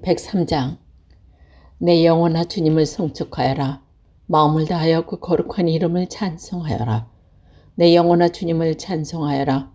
103장. 내 영혼아 주님을 송축하여라. 마음을 다하여 그 거룩한 이름을 찬송하여라. 내 영혼아 주님을 찬송하여라.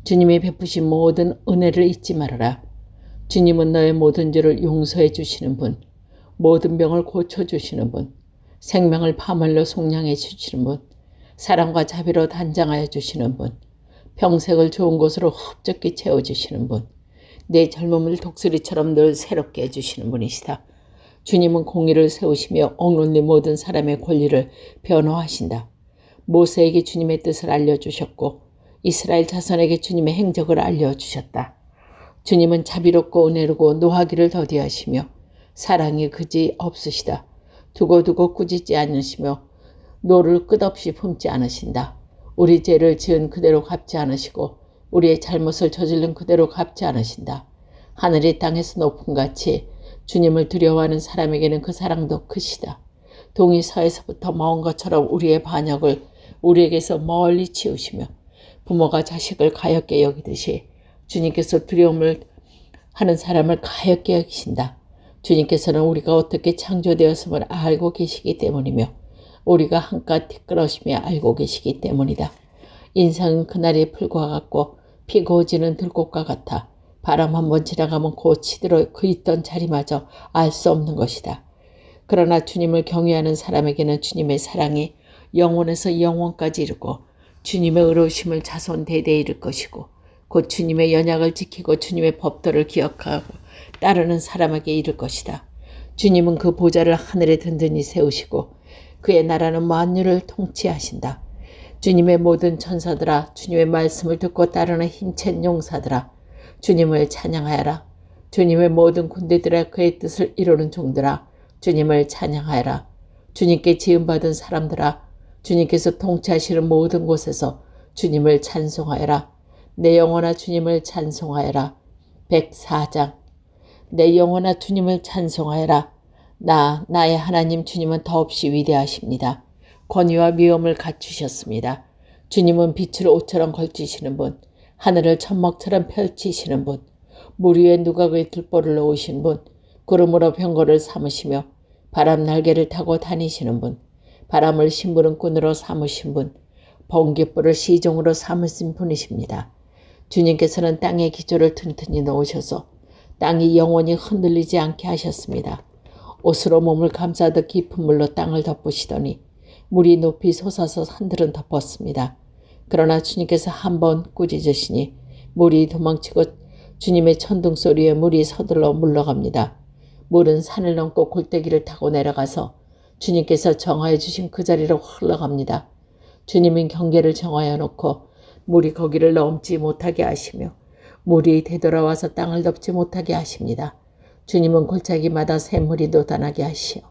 주님이 베푸신 모든 은혜를 잊지 말아라. 주님은 너의 모든 죄를 용서해 주시는 분, 모든 병을 고쳐주시는 분, 생명을 파멸로 속량해 주시는 분, 사랑과 자비로 단장하여 주시는 분, 평생을 좋은 것으로 흡족히 채워주시는 분, 내 젊음을 독수리처럼 늘 새롭게 해주시는 분이시다. 주님은 공의를 세우시며 억눌린 모든 사람의 권리를 변호하신다. 모세에게 주님의 뜻을 알려주셨고 이스라엘 자손에게 주님의 행적을 알려주셨다. 주님은 자비롭고 은혜롭고 노하기를 더디하시며 사랑이 그지 없으시다. 두고두고 꾸짖지 않으시며 노를 끝없이 품지 않으신다. 우리 죄를 지은 그대로 갚지 않으시고 우리의 잘못을 저지른 그대로 갚지 않으신다. 하늘이 땅에서 높음같이 주님을 두려워하는 사람에게는 그 사랑도 크시다. 동이 서에서부터 먼 것처럼 우리의 반역을 우리에게서 멀리 치우시며 부모가 자식을 가엾게 여기듯이 주님께서 두려움을 하는 사람을 가엾게 여기신다. 주님께서는 우리가 어떻게 창조되었음을 알고 계시기 때문이며 우리가 한깟 티끌어시며 알고 계시기 때문이다. 인생은 그날의 풀과 같고 피고 지는 들꽃과 같아 바람 한번 지나가면 곧 치들어 그 있던 자리마저 알 수 없는 것이다. 그러나 주님을 경외하는 사람에게는 주님의 사랑이 영원에서 영원까지 이르고 주님의 의로우심을 자손 대대에 이를 것이고 곧 주님의 연약을 지키고 주님의 법도를 기억하고 따르는 사람에게 이를 것이다. 주님은 그 보좌를 하늘에 든든히 세우시고 그의 나라는 만유를 통치하신다. 주님의 모든 천사들아, 주님의 말씀을 듣고 따르는 힘찬 용사들아, 주님을 찬양하여라. 주님의 모든 군대들아, 그의 뜻을 이루는 종들아, 주님을 찬양하여라. 주님께 지음받은 사람들아, 주님께서 통치하시는 모든 곳에서 주님을 찬송하여라. 내 영혼아 주님을 찬송하여라. 104장. 내 영혼아 주님을 찬송하여라. 나의 하나님 주님은 더없이 위대하십니다. 권위와 위엄을 갖추셨습니다. 주님은 빛을 옷처럼 걸치시는 분, 하늘을 천막처럼 펼치시는 분, 물 위에 누각의 들보를 놓으신 분, 구름으로 병거를 삼으시며 바람 날개를 타고 다니시는 분, 바람을 심부름꾼으로 삼으신 분, 번갯불을 시종으로 삼으신 분이십니다. 주님께서는 땅의 기초를 튼튼히 놓으셔서 땅이 영원히 흔들리지 않게 하셨습니다. 옷으로 몸을 감싸듯 깊은 물로 땅을 덮으시더니 물이 높이 솟아서 산들은 덮었습니다. 그러나 주님께서 한번 꾸짖으시니 물이 도망치고 주님의 천둥 소리에 물이 서둘러 물러갑니다. 물은 산을 넘고 골짜기를 타고 내려가서 주님께서 정하여 주신 그 자리로 흘러갑니다. 주님은 경계를 정하여 놓고 물이 거기를 넘지 못하게 하시며 물이 되돌아와서 땅을 덮지 못하게 하십니다. 주님은 골짜기마다 샘물이 돋아나게 하시어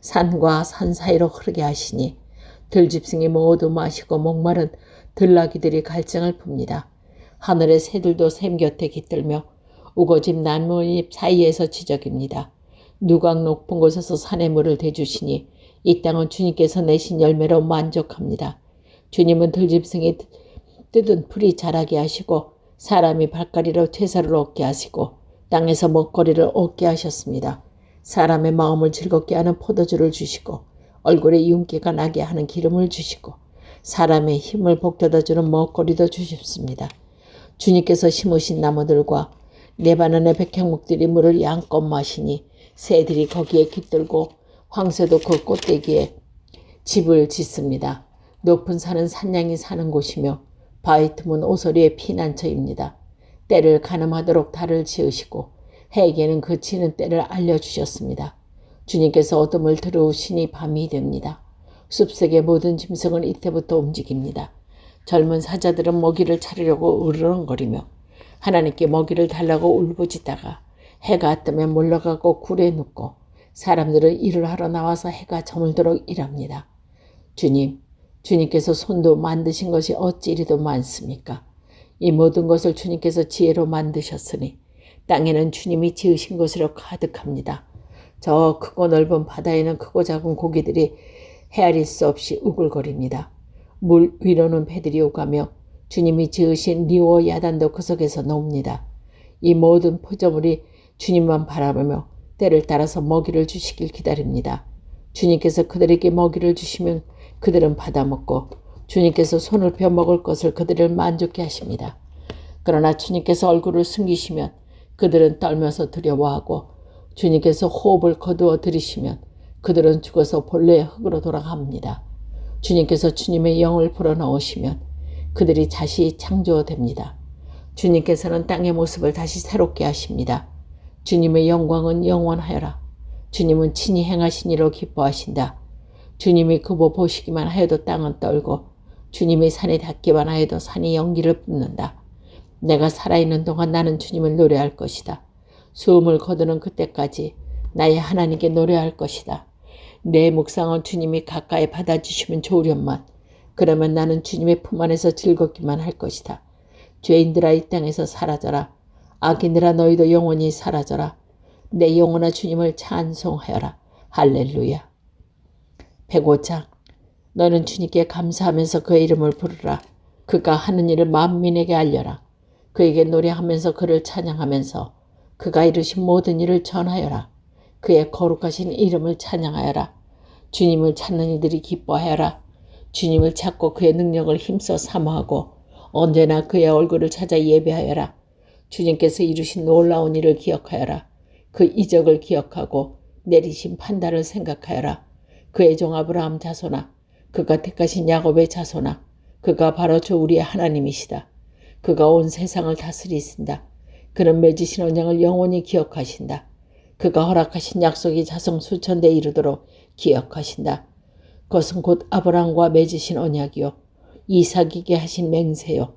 산과 산 사이로 흐르게 하시니 들짐승이 모두 마시고 목마른 들나귀들이 갈증을 풉니다. 하늘의 새들도 샘 곁에 깃들며 우거짐 나뭇잎 사이에서 지저깁니다. 누각 높은 곳에서 산의 물을 대주시니 이 땅은 주님께서 내신 열매로 만족합니다. 주님은 들짐승이 뜯은 풀이 자라게 하시고 사람이 발가리로 채소를 얻게 하시고 땅에서 먹거리를 얻게 하셨습니다. 사람의 마음을 즐겁게 하는 포도주를 주시고 얼굴에 윤기가 나게 하는 기름을 주시고 사람의 힘을 복돋아주는 먹거리도 주십니다. 주님께서 심으신 나무들과 레바논의 백향목들이 물을 양껏 마시니 새들이 거기에 깃들고 황새도 그 꽃대기에 집을 짓습니다. 높은 산은 산양이 사는 곳이며 바위 틈은 오소리의 피난처입니다. 때를 가늠하도록 달을 지으시고 해에게는 그 치는 때를 알려주셨습니다. 주님께서 어둠을 들어오시니 밤이 됩니다. 숲속의 모든 짐승은 이때부터 움직입니다. 젊은 사자들은 먹이를 찾으려고 으르렁거리며 하나님께 먹이를 달라고 울부짖다가 해가 뜨면 물러가고 굴에 눕고 사람들은 일을 하러 나와서 해가 저물도록 일합니다. 주님께서 손도 만드신 것이 어찌 이리도 많습니까? 이 모든 것을 주님께서 지혜로 만드셨으니 땅에는 주님이 지으신 것으로 가득합니다. 저 크고 넓은 바다에는 크고 작은 고기들이 헤아릴 수 없이 우글거립니다. 물 위로는 배들이 오가며 주님이 지으신 리오와 야단도 그 속에서 놉니다. 이 모든 포조물이 주님만 바라보며 때를 따라서 먹이를 주시길 기다립니다. 주님께서 그들에게 먹이를 주시면 그들은 받아먹고 주님께서 손을 펴 먹을 것을 그들을 만족해 하십니다. 그러나 주님께서 얼굴을 숨기시면 그들은 떨면서 두려워하고 주님께서 호흡을 거두어 들이시면 그들은 죽어서 본래의 흙으로 돌아갑니다. 주님께서 주님의 영을 불어넣으시면 그들이 다시 창조됩니다. 주님께서는 땅의 모습을 다시 새롭게 하십니다. 주님의 영광은 영원하여라. 주님은 친히 행하신 이로 기뻐하신다. 주님이 그보 보시기만 하여도 땅은 떨고 주님의 산에 닿기만 하여도 산이 연기를 뿜는다. 내가 살아있는 동안 나는 주님을 노래할 것이다. 숨을 거두는 그때까지 나의 하나님께 노래할 것이다. 내 묵상은 주님이 가까이 받아주시면 좋으련만 그러면 나는 주님의 품 안에서 즐겁기만 할 것이다. 죄인들아 이 땅에서 사라져라. 악인들아 너희도 영원히 사라져라. 내 영혼아 주님을 찬송하여라. 할렐루야. 105장 너는 주님께 감사하면서 그의 이름을 부르라. 그가 하는 일을 만민에게 알려라. 그에게 노래하면서 그를 찬양하면서 그가 이루신 모든 일을 전하여라. 그의 거룩하신 이름을 찬양하여라. 주님을 찾는 이들이 기뻐하여라. 주님을 찾고 그의 능력을 힘써 사모하고 언제나 그의 얼굴을 찾아 예배하여라. 주님께서 이루신 놀라운 일을 기억하여라. 그 이적을 기억하고 내리신 판단을 생각하여라. 그의 종 아브라함 자손아, 그가 택하신 야곱의 자손아, 그가 바로 주 우리의 하나님이시다. 그가 온 세상을 다스리신다. 그는 맺으신 언약을 영원히 기억하신다. 그가 허락하신 약속이 자성 수천대에 이르도록 기억하신다. 그것은 곧 아브라함과 맺으신 언약이요 이삭에게 하신 맹세요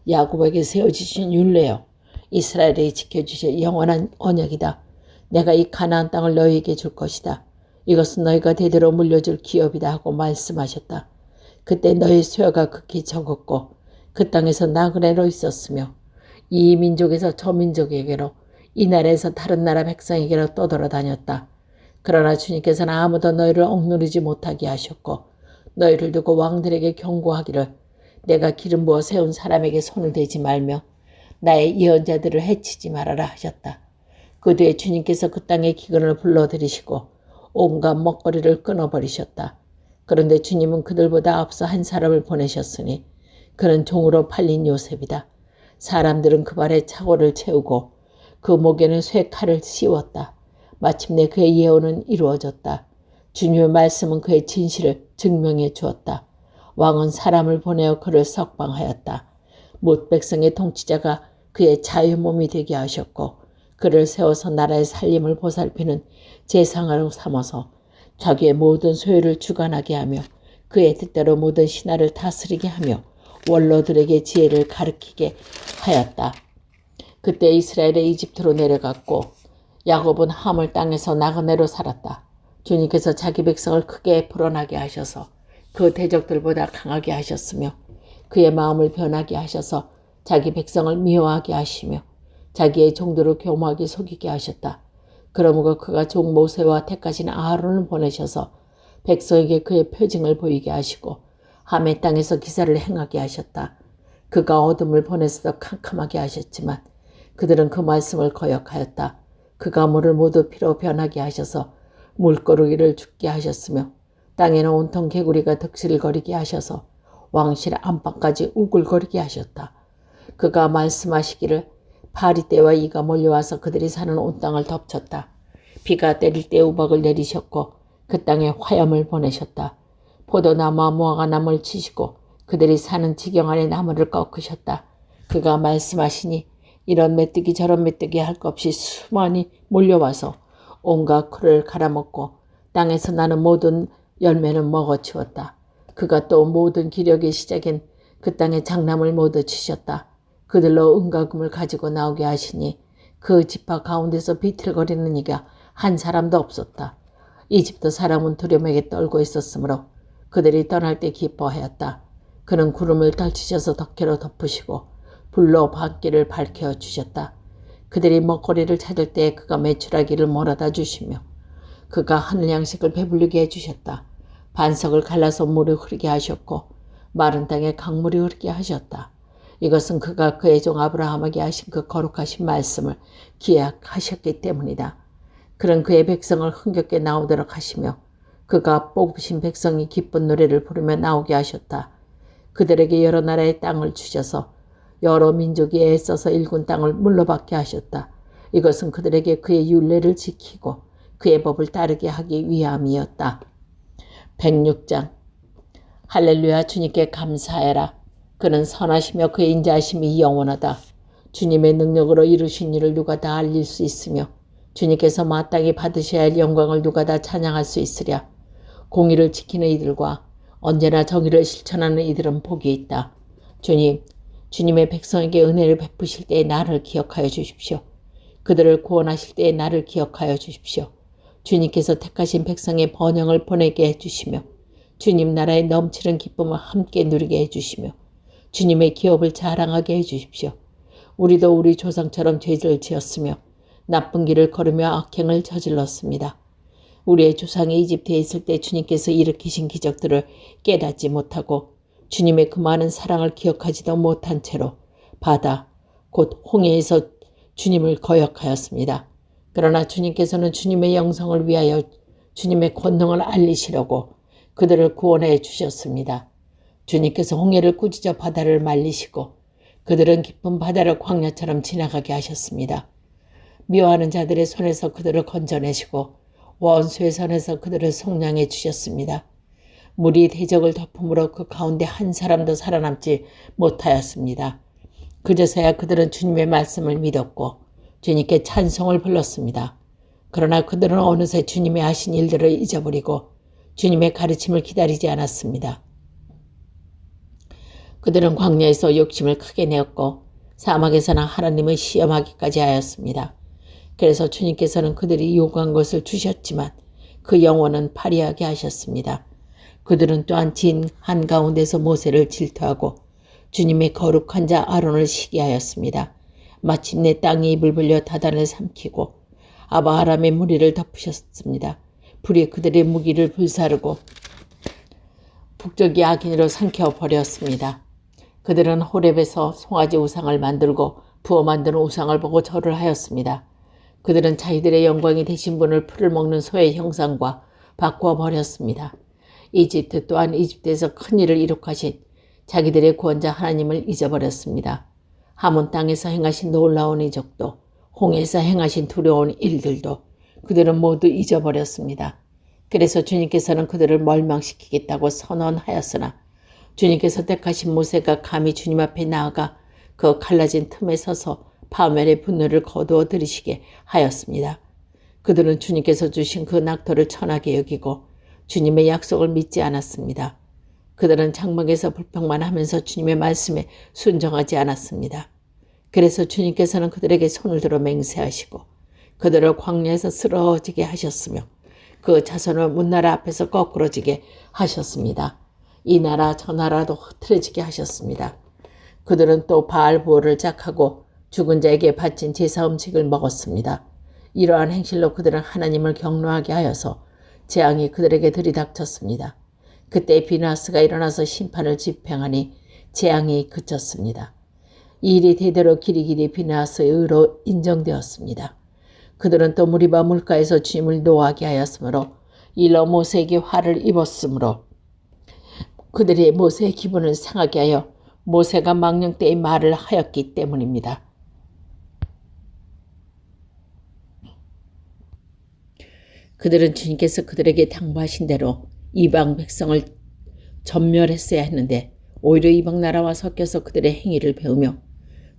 야곱에게 세워주신 율례요 이스라엘에 지켜주실 영원한 언약이다. 내가 이 가나안 땅을 너희에게 줄 것이다. 이것은 너희가 대대로 물려줄 기업이다 하고 말씀하셨다. 그때 너희 수요가 극히 적었고 그 땅에서 나그네로 있었으며 이 민족에서 저 민족에게로 이 나라에서 다른 나라 백성에게로 떠돌아다녔다. 그러나 주님께서는 아무도 너희를 억누르지 못하게 하셨고 너희를 두고 왕들에게 경고하기를 내가 기름 부어 세운 사람에게 손을 대지 말며 나의 예언자들을 해치지 말아라 하셨다. 그 뒤에 주님께서 그 땅의 기근을 불러들이시고 온갖 먹거리를 끊어버리셨다. 그런데 주님은 그들보다 앞서 한 사람을 보내셨으니 그는 종으로 팔린 요셉이다. 사람들은 그 발에 차고를 채우고 그 목에는 쇠 칼을 씌웠다. 마침내 그의 예언은 이루어졌다. 주님의 말씀은 그의 진실을 증명해 주었다. 왕은 사람을 보내어 그를 석방하였다. 못 백성의 통치자가 그의 자유 몸이 되게 하셨고 그를 세워서 나라의 살림을 보살피는 제상으로 삼아서 자기의 모든 소유를 주관하게 하며 그의 뜻대로 모든 신하를 다스리게 하며 원로들에게 지혜를 가르치게 하였다. 그때 이스라엘의 이집트로 내려갔고 야곱은 하물 땅에서 나그네로 살았다. 주님께서 자기 백성을 크게 불어나게 하셔서 그 대적들보다 강하게 하셨으며 그의 마음을 변하게 하셔서 자기 백성을 미워하게 하시며 자기의 종들을 교모하게 속이게 하셨다. 그러므로 그가 종 모세와 택하신 아하론을 보내셔서 백성에게 그의 표징을 보이게 하시고 함의 땅에서 기사를 행하게 하셨다. 그가 어둠을 보내서 캄캄하게 하셨지만 그들은 그 말씀을 거역하였다. 그가 물을 모두 피로 변하게 하셔서 물고르기를 죽게 하셨으며 땅에는 온통 개구리가 득실거리게 하셔서 왕실 안팎까지 우글거리게 하셨다. 그가 말씀하시기를 파리떼와 이가 몰려와서 그들이 사는 온 땅을 덮쳤다. 비가 때릴 때 우박을 내리셨고 그 땅에 화염을 보내셨다. 포도나무와 무화과나무를 치시고 그들이 사는 지경 안에 나무를 꺾으셨다. 그가 말씀하시니 이런 메뚜기 저런 메뚜기 할 것 없이 수많이 몰려와서 온갖 풀을 갈아먹고 땅에서 나는 모든 열매는 먹어치웠다. 그가 또 모든 기력의 시작인 그 땅의 장남을 모두 치셨다. 그들로 은과금을 가지고 나오게 하시니 그 지파 가운데서 비틀거리는 이가 한 사람도 없었다. 이집트 사람은 두려움에게 떨고 있었으므로 그들이 떠날 때 기뻐하였다. 그는 구름을 떨치셔서 덕회로 덮으시고 불로 밖길을 밝혀주셨다. 그들이 먹거리를 찾을 때 그가 메추라기를 몰아다 주시며 그가 하늘 양식을 배불리게 해주셨다. 반석을 갈라서 물이 흐르게 하셨고 마른 땅에 강물이 흐르게 하셨다. 이것은 그가 그의 종 아브라함에게 하신 그 거룩하신 말씀을 기약하셨기 때문이다. 그런 그의 백성을 흥겹게 나오도록 하시며 그가 뽑으신 백성이 기쁜 노래를 부르며 나오게 하셨다. 그들에게 여러 나라의 땅을 주셔서 여러 민족이 애써서 일군 땅을 물러받게 하셨다. 이것은 그들에게 그의 율례를 지키고 그의 법을 따르게 하기 위함이었다. 106장. 할렐루야. 주님께 감사해라. 그는 선하시며 그의 인자하심이 영원하다. 주님의 능력으로 이루신 일을 누가 다 알릴 수 있으며 주님께서 마땅히 받으셔야 할 영광을 누가 다 찬양할 수 있으랴. 공의를 지키는 이들과 언제나 정의를 실천하는 이들은 복이 있다. 주님의 백성에게 은혜를 베푸실 때에 나를 기억하여 주십시오. 그들을 구원하실 때에 나를 기억하여 주십시오. 주님께서 택하신 백성의 번영을 보내게 해주시며 주님 나라의 넘치는 기쁨을 함께 누리게 해주시며 주님의 기업을 자랑하게 해주십시오. 우리도 우리 조상처럼 죄를 지었으며 나쁜 길을 걸으며 악행을 저질렀습니다. 우리의 조상이 이집트에 있을 때 주님께서 일으키신 기적들을 깨닫지 못하고 주님의 그 많은 사랑을 기억하지도 못한 채로 바다 곧 홍해에서 주님을 거역하였습니다. 그러나 주님께서는 주님의 영성을 위하여 주님의 권능을 알리시려고 그들을 구원해 주셨습니다. 주님께서 홍해를 꾸짖어 바다를 말리시고 그들은 깊은 바다를 광야처럼 지나가게 하셨습니다. 미워하는 자들의 손에서 그들을 건져내시고 원수의 손에서 그들을 속량해 주셨습니다. 물이 대적을 덮음으로 그 가운데 한 사람도 살아남지 못하였습니다. 그제서야 그들은 주님의 말씀을 믿었고 주님께 찬송을 불렀습니다. 그러나 그들은 어느새 주님의 하신 일들을 잊어버리고 주님의 가르침을 기다리지 않았습니다. 그들은 광야에서 욕심을 크게 내었고 사막에서는 하나님을 시험하기까지 하였습니다. 그래서 주님께서는 그들이 요구한 것을 주셨지만 그 영혼은 파리하게 하셨습니다. 그들은 또한 진 한가운데서 모세를 질투하고 주님의 거룩한 자 아론을 시기하였습니다. 마침내 땅이 입을 벌려 다단을 삼키고 아바하람의 무리를 덮으셨습니다. 불이 그들의 무기를 불사르고 북쪽이 악인으로 삼켜버렸습니다. 그들은 호렙에서 송아지 우상을 만들고 부어 만드는 우상을 보고 절을 하였습니다. 그들은 자기들의 영광이 되신 분을 풀을 먹는 소의 형상과 바꾸어 버렸습니다. 이집트 또한 이집트에서 큰 일을 이룩하신 자기들의 구원자 하나님을 잊어버렸습니다. 하몬 땅에서 행하신 놀라운 이적도 홍해에서 행하신 두려운 일들도 그들은 모두 잊어버렸습니다. 그래서 주님께서는 그들을 멸망시키겠다고 선언하였으나 주님께서 택하신 모세가 감히 주님 앞에 나아가 그 갈라진 틈에 서서 파멸의 분노를 거두어 들이시게 하였습니다. 그들은 주님께서 주신 그 낙토를 천하게 여기고 주님의 약속을 믿지 않았습니다. 그들은 장막에서 불평만 하면서 주님의 말씀에 순종하지 않았습니다. 그래서 주님께서는 그들에게 손을 들어 맹세하시고 그들을 광야에서 쓰러지게 하셨으며 그 자손을 문나라 앞에서 거꾸러지게 하셨습니다. 이 나라 저 나라도 흐트러지게 하셨습니다. 그들은 또 바알 부호를 짝하고 죽은 자에게 바친 제사 음식을 먹었습니다. 이러한 행실로 그들은 하나님을 경노하게 하여서 재앙이 그들에게 들이닥쳤습니다. 그때 비나스가 일어나서 심판을 집행하니 재앙이 그쳤습니다. 이 일이 대대로 길이길이 비나스의 의로 인정되었습니다. 그들은 또 무리바 물가에서 주님을 노하게 하였으므로 일러 모세에게 화를 입었으므로 그들이 모세의 기분을 상하게 하여 모세가 망령 때의 말을 하였기 때문입니다. 그들은 주님께서 그들에게 당부하신 대로 이방 백성을 전멸했어야 했는데 오히려 이방 나라와 섞여서 그들의 행위를 배우며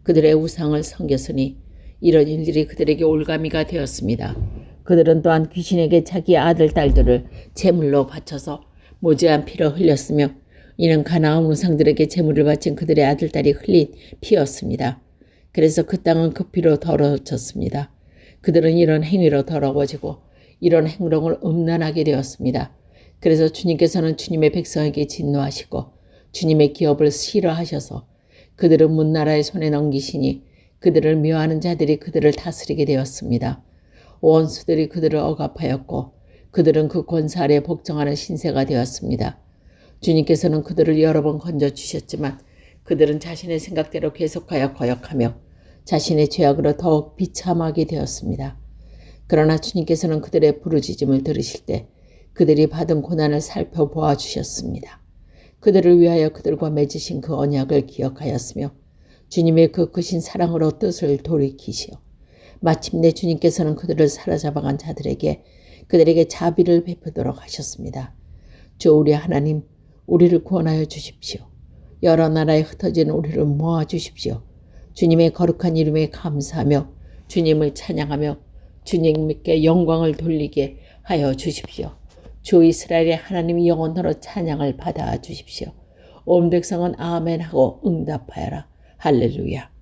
그들의 우상을 섬겼으니 이런 일들이 그들에게 올가미가 되었습니다. 그들은 또한 귀신에게 자기 아들 딸들을 제물로 바쳐서 무죄한 피를 흘렸으며 이는 가나안 우상들에게 제물을 바친 그들의 아들 딸이 흘린 피였습니다. 그래서 그 땅은 그 피로 더러워졌습니다. 그들은 이런 행위로 더러워지고 이런 행동을 음란하게 되었습니다. 그래서 주님께서는 주님의 백성에게 진노하시고 주님의 기업을 싫어하셔서 그들은 문나라의 손에 넘기시니 그들을 미워하는 자들이 그들을 다스리게 되었습니다. 원수들이 그들을 억압하였고 그들은 그 권세 아래 복종하는 신세가 되었습니다. 주님께서는 그들을 여러 번 건져주셨지만 그들은 자신의 생각대로 계속하여 거역하며 자신의 죄악으로 더욱 비참하게 되었습니다. 그러나 주님께서는 그들의 부르짖음을 들으실 때 그들이 받은 고난을 살펴보아 주셨습니다. 그들을 위하여 그들과 맺으신 그 언약을 기억하였으며 주님의 그 크신 사랑으로 뜻을 돌이키시어 마침내 주님께서는 그들을 사로잡아간 자들에게 그들에게 자비를 베푸도록 하셨습니다. 주 우리 하나님, 우리를 구원하여 주십시오. 여러 나라에 흩어진 우리를 모아 주십시오. 주님의 거룩한 이름에 감사하며 주님을 찬양하며 주님께 영광을 돌리게 하여 주십시오. 주 이스라엘의 하나님이 영원토록 찬양을 받아 주십시오. 온 백성은 아멘하고 응답하여라. 할렐루야.